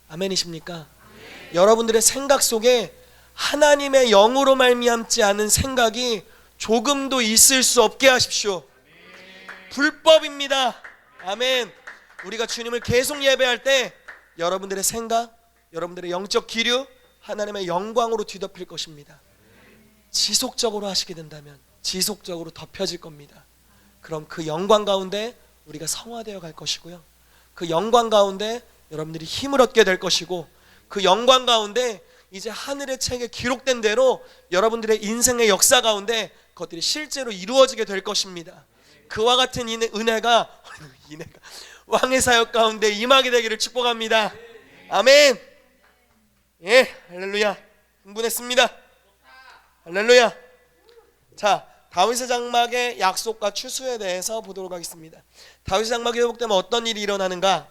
아멘이십니까? 여러분들의 생각 속에 하나님의 영으로 말미암지 않은 생각이 조금도 있을 수 없게 하십시오. 불법입니다. 아멘. 우리가 주님을 계속 예배할 때 여러분들의 생각, 여러분들의 영적 기류 하나님의 영광으로 뒤덮일 것입니다. 지속적으로 하시게 된다면 지속적으로 덮여질 겁니다. 그럼 그 영광 가운데 우리가 성화되어 갈 것이고요, 그 영광 가운데 여러분들이 힘을 얻게 될 것이고, 그 영광 가운데 이제 하늘의 책에 기록된 대로 여러분들의 인생의 역사 가운데 그것들이 실제로 이루어지게 될 것입니다. 그와 같은 은혜가 왕의 사역 가운데 임하게 되기를 축복합니다. 아멘. 예, 할렐루야. 흥분했습니다. 할렐루야. 자, 다윗의 장막의 약속과 추수에 대해서 보도록 하겠습니다. 다윗의 장막이 회복되면 어떤 일이 일어나는가?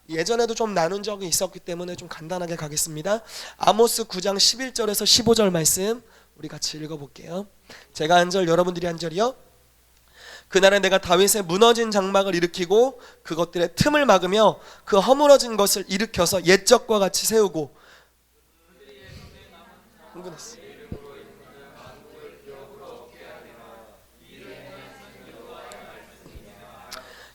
예전에도 좀 나눈 적이 있었기 때문에 좀 간단하게 가겠습니다. 아모스 9장 11절에서 15절 말씀 우리 같이 읽어볼게요. 제가 한 절, 여러분들이 한 절이요. 그날에 내가 다윗의 무너진 장막을 일으키고 그것들의 틈을 막으며 그 허물어진 것을 일으켜서 옛적과 같이 세우고. 흥분했어.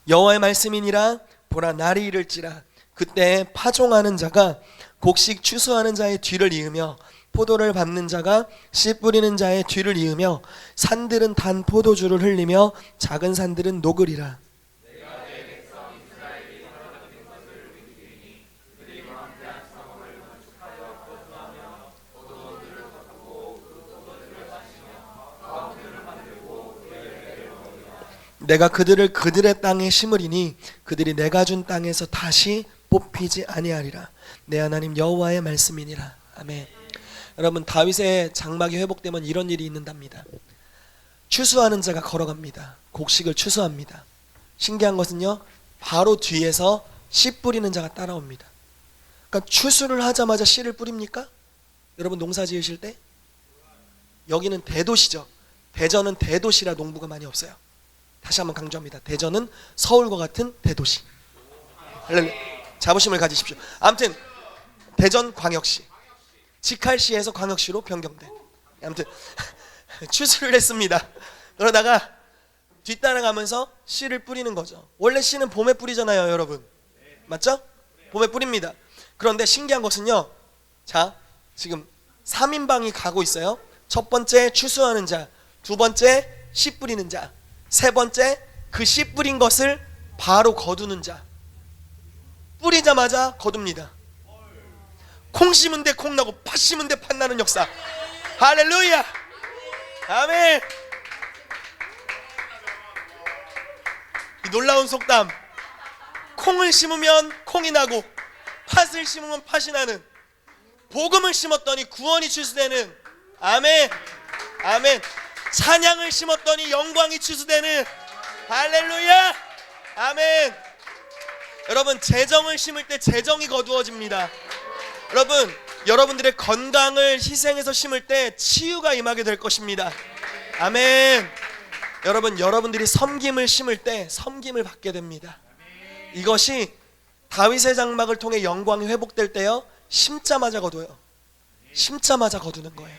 여호와의 말씀이니라. 보라, 날이 이를지라. 그때 파종하는 자가 곡식 추수하는 자의 뒤를 이으며 포도를 밟는 자가 씨 뿌리는 자의 뒤를 이으며 산들은 단 포도주를 흘리며 작은 산들은 녹으리라. 내가 그들을 그들의 땅에 심으리니 그들이 내가 준 땅에서 다시 뽑히지 아니하리라. 내 하나님 여호와의 말씀이니라. 아멘. 여러분, 다윗의 장막이 회복되면 이런 일이 있는답니다. 추수하는 자가 걸어갑니다. 곡식을 추수합니다. 신기한 것은요, 바로 뒤에서 씨 뿌리는 자가 따라옵니다. 그러니까 추수를 하자마자 씨를 뿌립니까? 여러분, 농사 지으실 때? 여기는 대도시죠. 대전은 대도시라 농부가 많이 없어요. 다시 한번 강조합니다. 대전은 서울과 같은 대도시. 자부심을 가지십시오. 아무튼 대전 광역시, 직할시에서 광역시로 변경된, 아무튼 추수를 했습니다. 그러다가 뒤따라가면서 씨를 뿌리는 거죠. 원래 씨는 봄에 뿌리잖아요, 여러분. 맞죠? 봄에 뿌립니다. 그런데 신기한 것은요, 자, 지금 3인방이 가고 있어요. 첫 번째 추수하는 자, 두 번째 씨 뿌리는 자, 세 번째 그 씨 뿌린 것을 바로 거두는 자. 뿌리자마자 거둡니다. 콩 심은 데 콩 나고 팥 심은 데 팥 나는 역사. 할렐루야. 아멘. 이 놀라운 속담. 콩을 심으면 콩이 나고 팥을 심으면 팥이 나는, 복음을 심었더니 구원이 출수되는, 아멘. 아멘. 찬양을 심었더니 영광이 추수되는, 할렐루야. 아멘. 여러분, 재정을 심을 때 재정이 거두어집니다. 여러분, 여러분들의 건강을 희생해서 심을 때 치유가 임하게 될 것입니다. 아멘. 여러분, 여러분들이 섬김을 심을 때 섬김을 받게 됩니다. 이것이 다윗의 장막을 통해 영광이 회복될 때요, 심자마자 거둬요. 심자마자 거두는 거예요.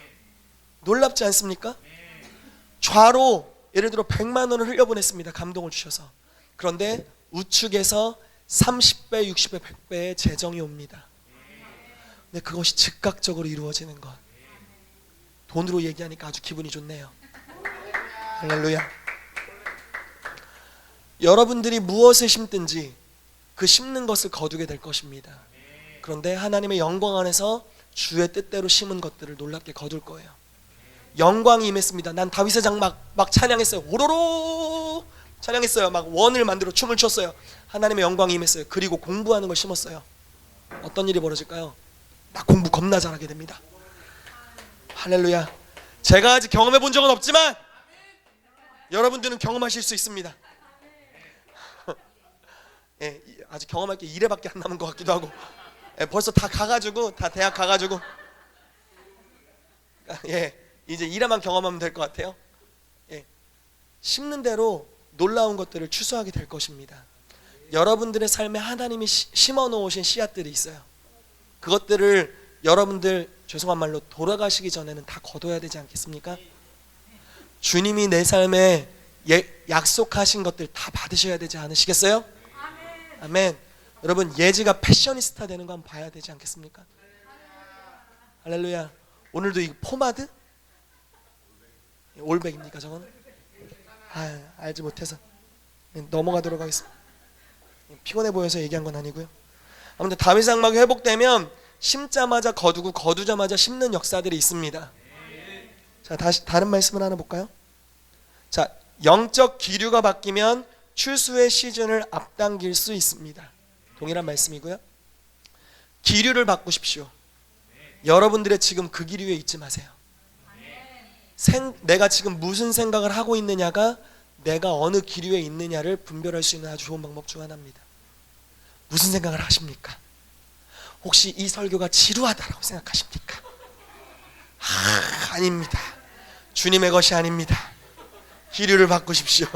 놀랍지 않습니까? 좌로 예를 들어 100만 원을 흘려보냈습니다. 감동을 주셔서. 그런데 우측에서 30배, 60배, 100배의 재정이 옵니다. 근데 그것이 즉각적으로 이루어지는 것. 돈으로 얘기하니까 아주 기분이 좋네요. 할렐루야. 여러분들이 무엇을 심든지 그 심는 것을 거두게 될 것입니다. 그런데 하나님의 영광 안에서 주의 뜻대로 심은 것들을 놀랍게 거둘 거예요. 영광이 임했습니다. 난 다윗의 장막 막 찬양했어요. 오로로 찬양했어요. 막 원을 만들어 춤을 췄어요. 하나님의 영광이 임했어요. 그리고 공부하는 걸 심었어요. 어떤 일이 벌어질까요? 나 공부 겁나 잘하게 됩니다. 할렐루야. 제가 아직 경험해 본 적은 없지만 여러분들은 경험하실 수 있습니다. 예, 아직 경험할 게 1회밖에 안 남은 것 같기도 하고, 예, 벌써 다 가가지고, 다 대학 가가지고, 예, 이제 1회만 경험하면 될 것 같아요. 예, 심는 대로 놀라운 것들을 추수하게 될 것입니다. 여러분들의 삶에 하나님이 심어 놓으신 씨앗들이 있어요. 그것들을 여러분들, 죄송한 말로, 돌아가시기 전에는 다 거둬야 되지 않겠습니까? 주님이 내 삶에 약속하신 것들 다 받으셔야 되지 않으시겠어요? 아멘. 여러분, 예지가 패셔니스타 되는 거 한번 봐야 되지 않겠습니까? 할렐루야. 오늘도 이 포마드? 올백입니까 저건? 알지 못해서 넘어가도록 하겠습니다. 피곤해 보여서 얘기한 건 아니고요. 아무튼 다윗 장막이 회복되면 심자마자 거두고 거두자마자 심는 역사들이 있습니다. 자, 다시 다른 말씀을 하나 볼까요? 자, 영적 기류가 바뀌면 추수의 시즌을 앞당길 수 있습니다. 동일한 말씀이고요. 기류를 바꾸십시오. 여러분들의 지금 그 기류에 있지 마세요. 내가 지금 무슨 생각을 하고 있느냐가 내가 어느 기류에 있느냐를 분별할 수 있는 아주 좋은 방법 중 하나입니다. 무슨 생각을 하십니까? 혹시 이 설교가 지루하다라고 생각하십니까? 아닙니다. 주님의 것이 아닙니다. 기류를 바꾸십시오.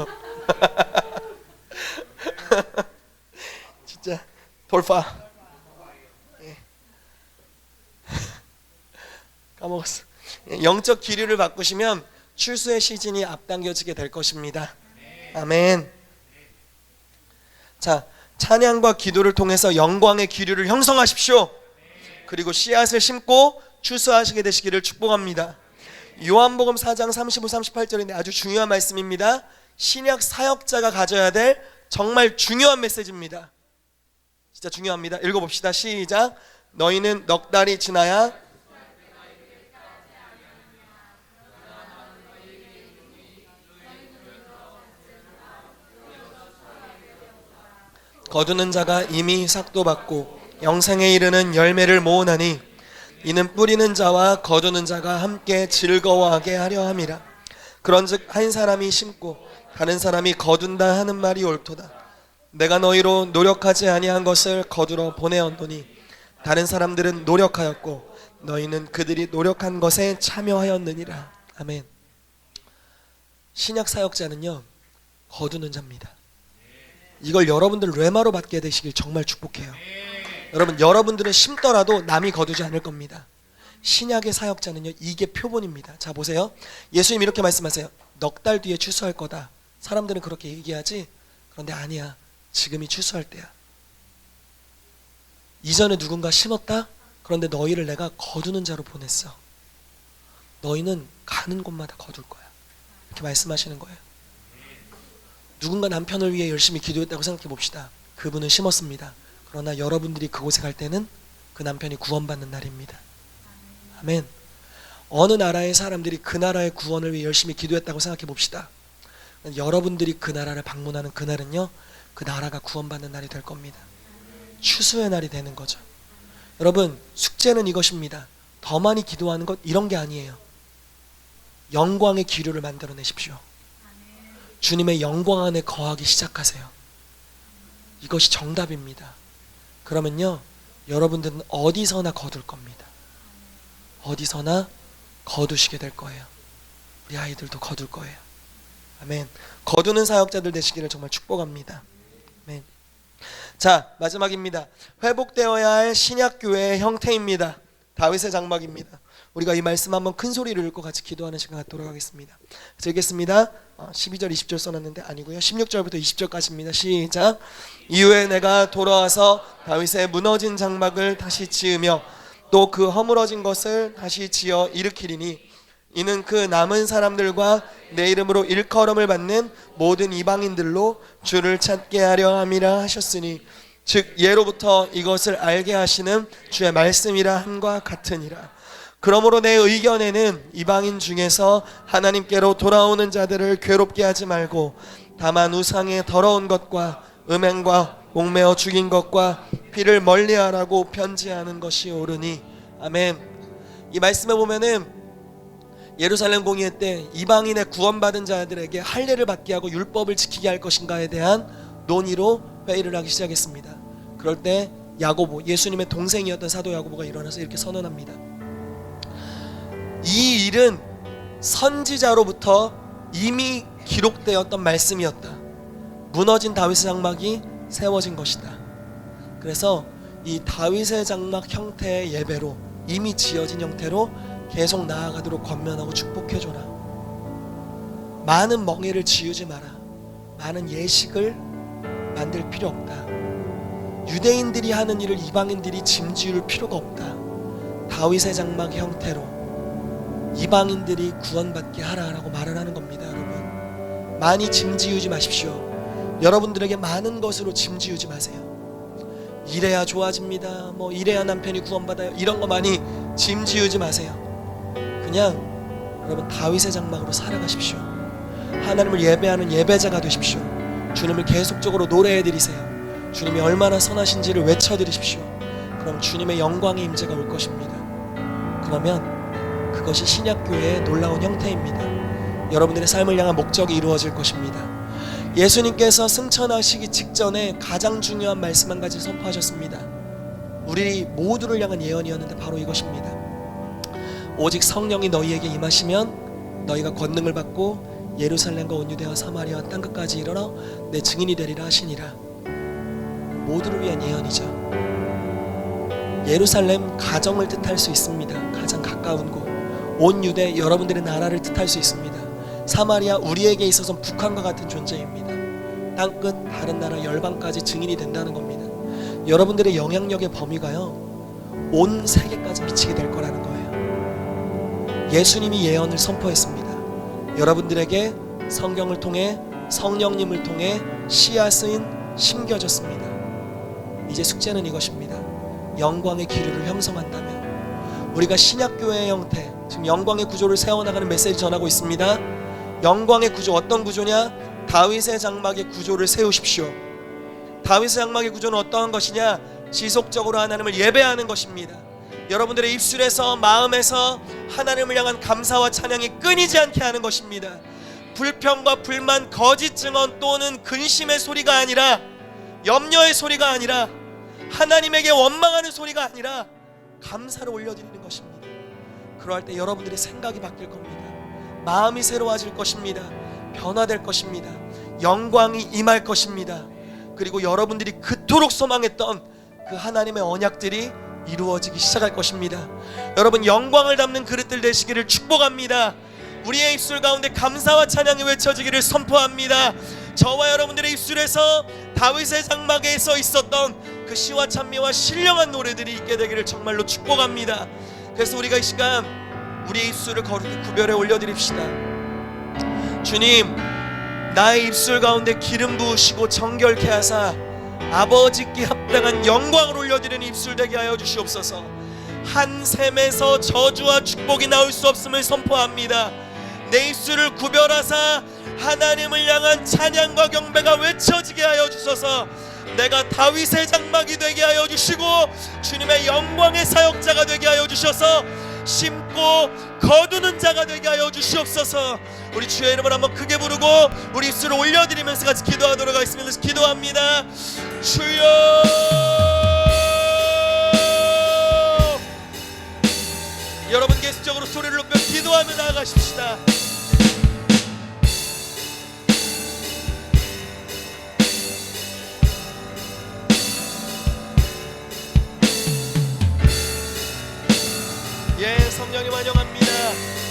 진짜 돌파. 예. 까먹었어. 영적 기류를 바꾸시면 출수의 시즌이 앞당겨지게 될 것입니다. 아멘. 자, 찬양과 기도를 통해서 영광의 기류를 형성하십시오. 그리고 씨앗을 심고 추수하시게 되시기를 축복합니다. 요한복음 4장 35, 38절인데 아주 중요한 말씀입니다. 신약 사역자가 가져야 될 정말 중요한 메시지입니다. 진짜 중요합니다. 읽어봅시다. 시작. 너희는 넉 달이 지나야 거두는 자가 이미 삭도 받고 영생에 이르는 열매를 모으나니 이는 뿌리는 자와 거두는 자가 함께 즐거워하게 하려 함이라. 그런즉 한 사람이 심고 다른 사람이 거둔다 하는 말이 옳도다. 내가 너희로 노력하지 아니한 것을 거두러 보내었노니 다른 사람들은 노력하였고 너희는 그들이 노력한 것에 참여하였느니라. 아멘. 신약 사역자는요, 거두는 자입니다. 이걸 여러분들 뇌마로 받게 되시길 정말 축복해요. 여러분들은 심더라도 남이 거두지 않을 겁니다. 신약의 사역자는요, 이게 표본입니다. 자, 보세요. 예수님 이렇게 말씀하세요. 넉 달 뒤에 추수할 거다. 사람들은 그렇게 얘기하지. 그런데 아니야. 지금이 추수할 때야. 이전에 누군가 심었다. 그런데 너희를 내가 거두는 자로 보냈어. 너희는 가는 곳마다 거둘 거야. 이렇게 말씀하시는 거예요. 누군가 남편을 위해 열심히 기도했다고 생각해 봅시다. 그분은 심었습니다. 그러나 여러분들이 그곳에 갈 때는 그 남편이 구원받는 날입니다. 아멘. 어느 나라의 사람들이 그 나라의 구원을 위해 열심히 기도했다고 생각해 봅시다. 여러분들이 그 나라를 방문하는 그날은요, 그 나라가 구원받는 날이 될 겁니다. 추수의 날이 되는 거죠. 여러분, 숙제는 이것입니다. 더 많이 기도하는 것 이런 게 아니에요. 영광의 기류를 만들어내십시오. 주님의 영광 안에 거하기 시작하세요. 이것이 정답입니다. 그러면요, 여러분들은 어디서나 거둘 겁니다. 어디서나 거두시게 될 거예요. 우리 아이들도 거둘 거예요. 아멘. 거두는 사역자들 되시기를 정말 축복합니다. 아멘. 자, 마지막입니다. 회복되어야 할 신약교회의 형태입니다. 다윗의 장막입니다. 우리가 이 말씀 한번 큰 소리를 읽고 같이 기도하는 시간 갖도록 하겠습니다. 읽겠습니다. 12절 20절 써놨는데 아니고요, 16절부터 20절까지입니다. 시작. 이후에 내가 돌아와서 다윗의 무너진 장막을 다시 지으며 또 그 허물어진 것을 다시 지어 일으키리니 이는 그 남은 사람들과 내 이름으로 일컬음을 받는 모든 이방인들로 주를 찾게 하려 함이라 하셨으니 즉 예로부터 이것을 알게 하시는 주의 말씀이라 함과 같으니라. 그러므로 내 의견에는 이방인 중에서 하나님께로 돌아오는 자들을 괴롭게 하지 말고 다만 우상의 더러운 것과 음행과 목매어 죽인 것과 피를 멀리하라고 편지하는 것이 옳으니. 아멘. 이 말씀에 보면은 예루살렘 공의회 때 이방인의 구원받은 자들에게 할례를 받게 하고 율법을 지키게 할 것인가에 대한 논의로 회의를 하기 시작했습니다. 그럴 때 야고보, 예수님의 동생이었던 사도 야고보가 일어나서 이렇게 선언합니다. 이 일은 선지자로부터 이미 기록되었던 말씀이었다. 무너진 다윗의 장막이 세워진 것이다. 그래서 이 다윗의 장막 형태의 예배로, 이미 지어진 형태로 계속 나아가도록 권면하고 축복해줘라. 많은 멍에를 지우지 마라. 많은 예식을 만들 필요 없다. 유대인들이 하는 일을 이방인들이 짐지울 필요가 없다. 다윗의 장막 형태로 이방인들이 구원받게 하라라고 말을 하는 겁니다. 여러분, 많이 짐지우지 마십시오. 여러분들에게 많은 것으로 짐지우지 마세요. 이래야 좋아집니다, 뭐 이래야 남편이 구원받아요, 이런 거 많이 짐지우지 마세요. 그냥 여러분 다윗의 장막으로 살아가십시오. 하나님을 예배하는 예배자가 되십시오. 주님을 계속적으로 노래해드리세요. 주님이 얼마나 선하신지를 외쳐드리십시오. 그럼 주님의 영광의 임재가 올 것입니다. 그러면 그것이 신약교회의 놀라운 형태입니다. 여러분들의 삶을 향한 목적이 이루어질 것입니다. 예수님께서 승천하시기 직전에 가장 중요한 말씀 한 가지를 선포하셨습니다. 우리 모두를 향한 예언이었는데 바로 이것입니다. 오직 성령이 너희에게 임하시면 너희가 권능을 받고 예루살렘과 온 유대와 사마리아와 땅끝까지 이르러 내 증인이 되리라 하시니라. 모두를 위한 예언이죠. 예루살렘 가정을 뜻할 수 있습니다. 가장 가까운 곳. 온 유대 여러분들의 나라를 뜻할 수 있습니다. 사마리아 우리에게 있어서는 북한과 같은 존재입니다. 땅끝 다른 나라 열방까지 증인이 된다는 겁니다. 여러분들의 영향력의 범위가요, 온 세계까지 미치게 될 거라는 거예요. 예수님이 예언을 선포했습니다. 여러분들에게 성경을 통해 성령님을 통해 씨앗은 심겨졌습니다. 이제 숙제는 이것입니다. 영광의 기류를 형성한다면 우리가 신약교회의 형태, 지금 영광의 구조를 세워나가는 메시지 전하고 있습니다. 영광의 구조, 어떤 구조냐? 다윗의 장막의 구조를 세우십시오. 다윗의 장막의 구조는 어떠한 것이냐? 지속적으로 하나님을 예배하는 것입니다. 여러분들의 입술에서 마음에서 하나님을 향한 감사와 찬양이 끊이지 않게 하는 것입니다. 불평과 불만, 거짓 증언 또는 근심의 소리가 아니라, 염려의 소리가 아니라, 하나님에게 원망하는 소리가 아니라 감사를 올려드리는 것입니다. 그러할 때 여러분들의 생각이 바뀔 겁니다. 마음이 새로워질 것입니다. 변화될 것입니다. 영광이 임할 것입니다. 그리고 여러분들이 그토록 소망했던 그 하나님의 언약들이 이루어지기 시작할 것입니다. 여러분, 영광을 담는 그릇들 되시기를 축복합니다. 우리의 입술 가운데 감사와 찬양이 외쳐지기를 선포합니다. 저와 여러분들의 입술에서 다윗의 장막에서 있었던 그 시와 찬미와 신령한 노래들이 있게 되기를 정말로 축복합니다. 그래서 우리가 이 시간 우리의 입술을 거룩히 구별해 올려드립시다. 주님, 나의 입술 가운데 기름 부으시고 정결케 하사 아버지께 합당한 영광을 올려드리는 입술 되게 하여 주시옵소서. 한 샘에서 저주와 축복이 나올 수 없음을 선포합니다. 내 입술을 구별하사 하나님을 향한 찬양과 경배가 외쳐지게 하여 주소서. 내가 다윗의 장막이 되게 하여 주시고 주님의 영광의 사역자가 되게 하여 주셔서 심고 거두는 자가 되게 하여 주시옵소서. 우리 주의 이름을 한번 크게 부르고 우리 입술을 올려드리면서 같이 기도하도록 하겠습니다. 기도합니다. 주여, 여러분 계속적으로 소리를 높여 기도하며 나아가십시다. 성령님 환영합니다.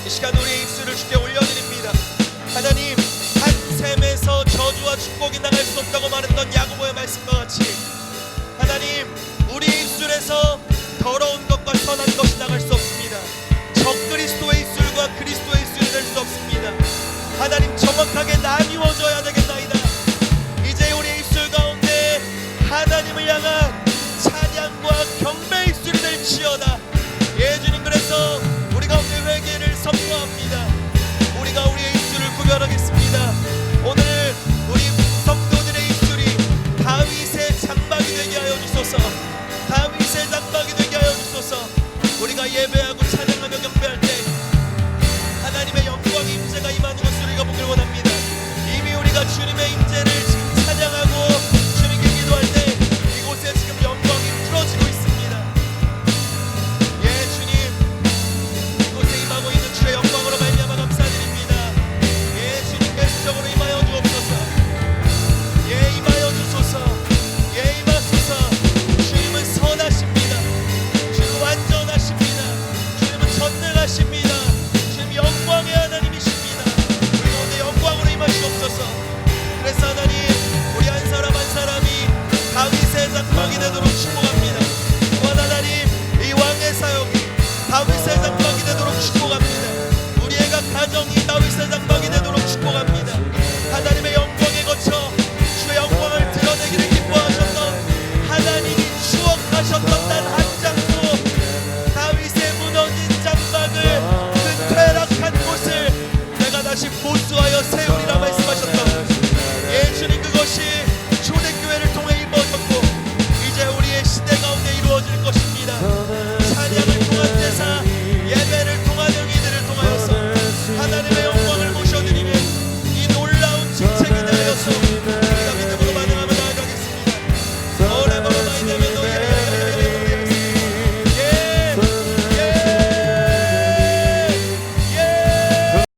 이 시간 우리의 입술을 주께 올려드립니다. 하나님, 한 샘에서 저주와 축복이 나갈 수 없다고 말했던 야고보의 말씀과 같이 하나님, 우리 입술에서 더러운